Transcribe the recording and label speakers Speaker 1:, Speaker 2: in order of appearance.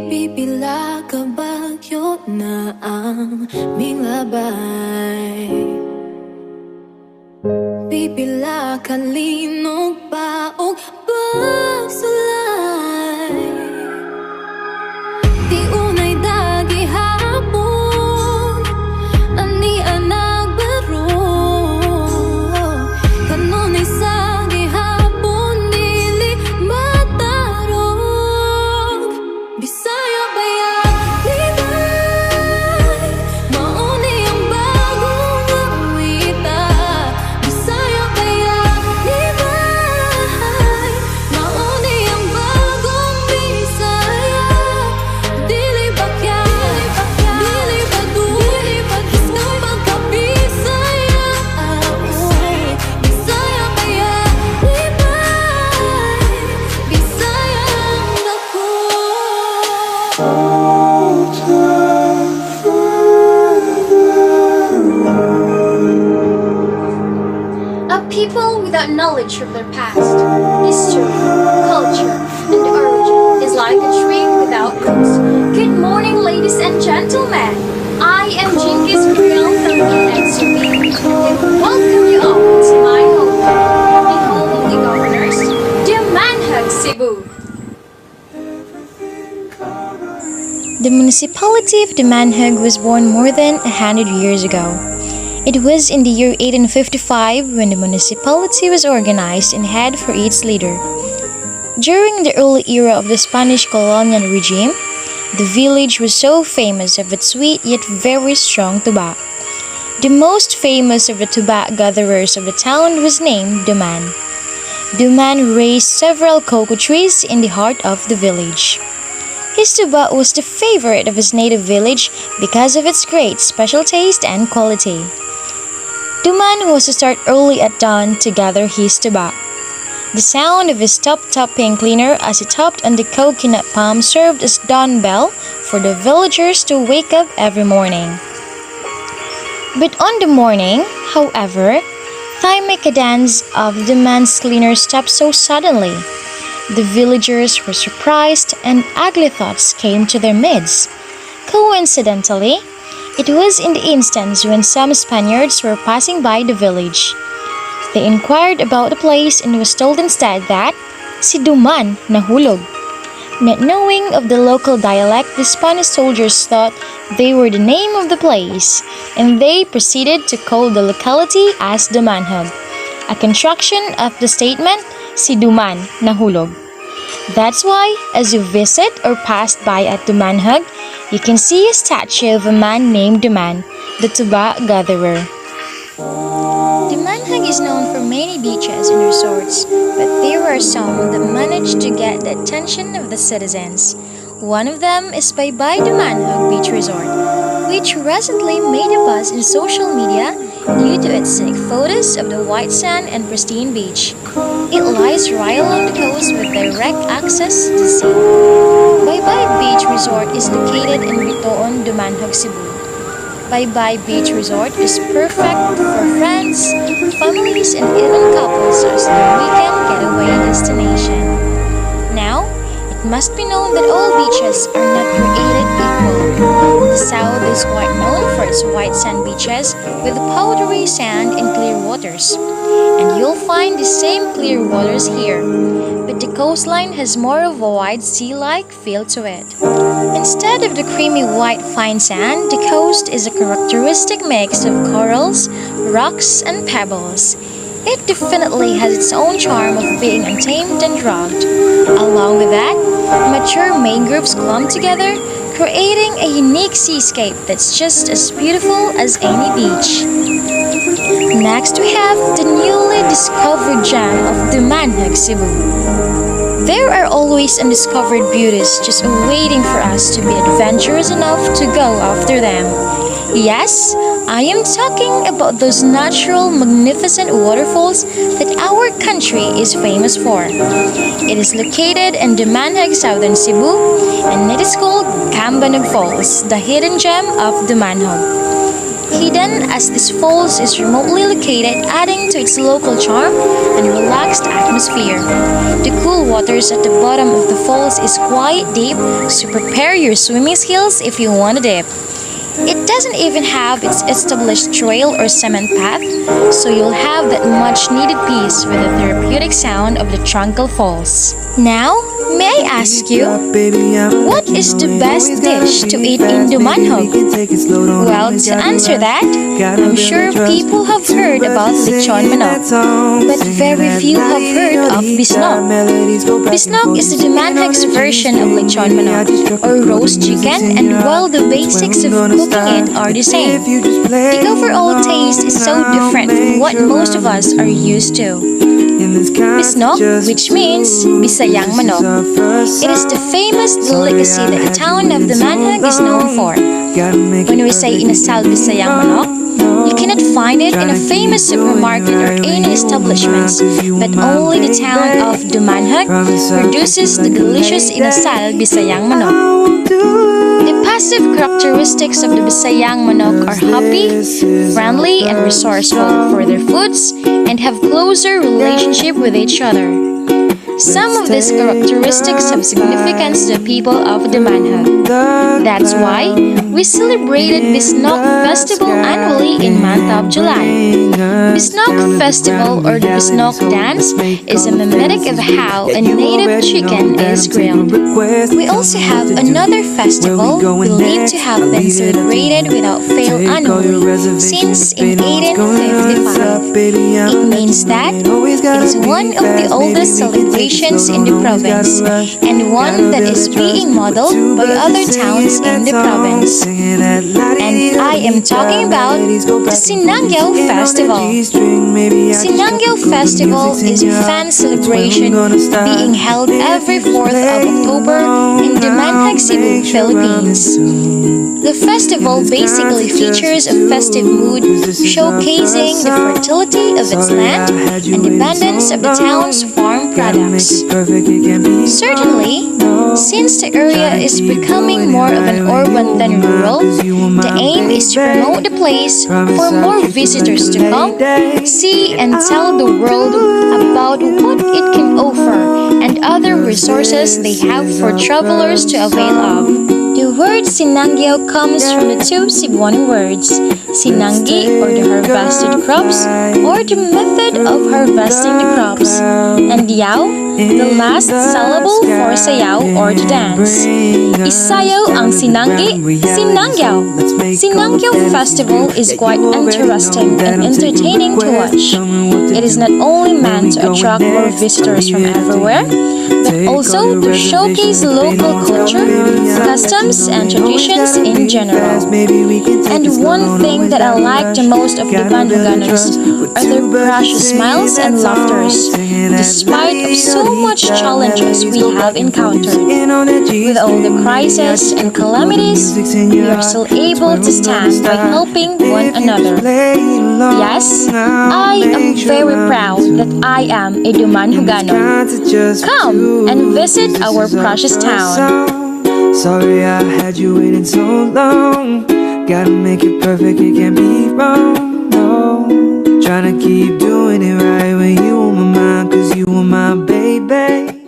Speaker 1: Pipila ka bagyo na aming labay. Pipila ka linog pa o pagsulay. Di unay dagi hapon ani anag baro. Kanunay sa gihapon dili matarog. Bisaya baya libay mauni ang bagong awita. Bisaya baya libay mauni ang bagong Bisaya. Dili bakya dili baduy isang pagkabisaya. Bisaya baya libay Bisaya ang dako.
Speaker 2: A people without knowledge of their past, history, culture, and origin is like a tree without roots. Good morning, ladies and gentlemen. I am Jinkies Grill from Cebu, and welcome you all to my home, the home of the governors, Dumanjug, Cebu.
Speaker 3: The municipality of Dumanjug was born more than 100 years ago. It was in the year 1855 when the municipality was organized and had for its leader. During the early era of the Spanish colonial regime, the village was so famous of its sweet yet very strong tuba. The most famous of the tuba gatherers of the town was named Duman. Duman raised several cocoa trees in the heart of the village. His tuba was the favorite of his native village because of its great special taste and quality. Duman was to start early at dawn to gather his tuba. The sound of his top-topping cleaner as he topped on the coconut palm served as dawn bell for the villagers to wake up every morning. But on the morning, however, the cadence of Duman's cleaner stopped so suddenly. The villagers were surprised and ugly thoughts came to their midst. Coincidentally, it was in the instance when some Spaniards were passing by the village. They inquired about the place and was told instead that si Duman nahulog. Not knowing of the local dialect, the Spanish soldiers thought they were the name of the place, and they proceeded to call the locality as Dumanjug, a contraction of the statement si Duman nahulog. That's why, as you visit or pass by at Dumanjug, you can see a statue of a man named Duman, the tuba gatherer. Dumanjug is known for many beaches and resorts, but there are some that manage to get the attention of the citizens. One of them is Bye Dumanjug Beach Resort, which recently made a buzz in social media due to its scenic photos of the white sand and pristine beach. It lies right along the coast with direct access to the sea. Bye Beach Resort is located in Bitoon, Dumanjug, Cebu. Bye Beach Resort is perfect for friends, families, and even couples as a weekend getaway destination. Now, it must be known that all beaches are not created equal. The south is quite known for its white sand beaches with powdery sand and clear waters. And you'll find the same clear waters here, but the coastline has more of a wide sea-like feel to it. Instead of the creamy white fine sand, the coast is a characteristic mix of corals, rocks, and pebbles. It definitely has its own charm of being untamed and rugged. Along with that, mature mangroves clump together, creating a unique seascape that's just as beautiful as any beach. Next, we have the newly discovered gem of Dumanjug, Cebu. There are always undiscovered beauties just waiting for us to be adventurous enough to go after them. Yes, I am talking about those natural, magnificent waterfalls that our country is famous for. It is located in Dumanjug, southern Cebu, and it is called Cambanog Falls, the hidden gem of Dumanjug. hidden as this falls is remotely located, adding to its local charm and relaxed atmosphere. The cool waters at the bottom of the falls is quite deep, so prepare your swimming skills if you want to dip. It doesn't even have its established trail or cement path, so you'll have that much needed peace with the therapeutic sound of the tranquil falls. Now, may I ask you, what is the best dish to eat in Dumanjug? Well, to answer that, I'm sure people have heard about lechon manok, but very few have heard of bisnok. Bisnok is the Dumanjug's version of lechon manok, or roast chicken, and while the basics of cooking it are the same, the overall taste is so different from what most of us are used to. Bisnok, which means Bisayang manok. It is the famous delicacy that the town of Dumanjug is known for. When we say inasal Bisayang manok, you cannot find it in a famous supermarket or any establishments, but only the town of Dumanjug produces the delicious inasal Bisayang manok. The passive characteristics of the Bisayang manok are happy, friendly, and resourceful for their foods and have closer relationship with each other. Some of these characteristics have significance to the people of Dumanjug. That's why we celebrated Bisnok Festival annually in month of July. Bisnok Festival or the Bisnok Dance is a mimetic of how a native chicken is grilled. We also have another festival believed to have been celebrated without fail annually since in 1855. It means that it is one of the oldest celebrations in the province and one that is being modeled by other towns in the province. And I am talking about the Sinanggao Festival. Sinanggao Festival is a fan celebration being held every 4th of October in Dumanjug, Cebu, Philippines. The festival basically features a festive mood showcasing the fertility of its land and the abundance of the town's farm products. Certainly, since the area is becoming more of an urban than rural, the aim is to promote the place for more visitors to come, see and tell the world about what it can offer and other resources they have for travelers to avail of. The word Sinanggao comes from the two Cebuano words, Sinanggi or the harvested crops or the method of harvesting the crops, and Yao, the last syllable for sayaw or the dance. Isayaw ang Sinanggi, Sinanggao. Sinanggao Festival is quite interesting and entertaining to watch. It is not only meant to attract more visitors from everywhere, but also to showcase local culture, customs, and traditions in general. And one thing that I like the most of the Dumanjoganers are their precious smiles and laughters, despite of so much challenges we have encountered. With all the crises and calamities, we are still able to stand by helping one another. Yes, I am very proud that I am a Dumanjoganon. Come and visit our precious town.
Speaker 4: Sorry I had you waiting so long. Gotta make it perfect, it can't be wrong, no. Tryna keep doing it right when you were my mind, 'cause you were my baby.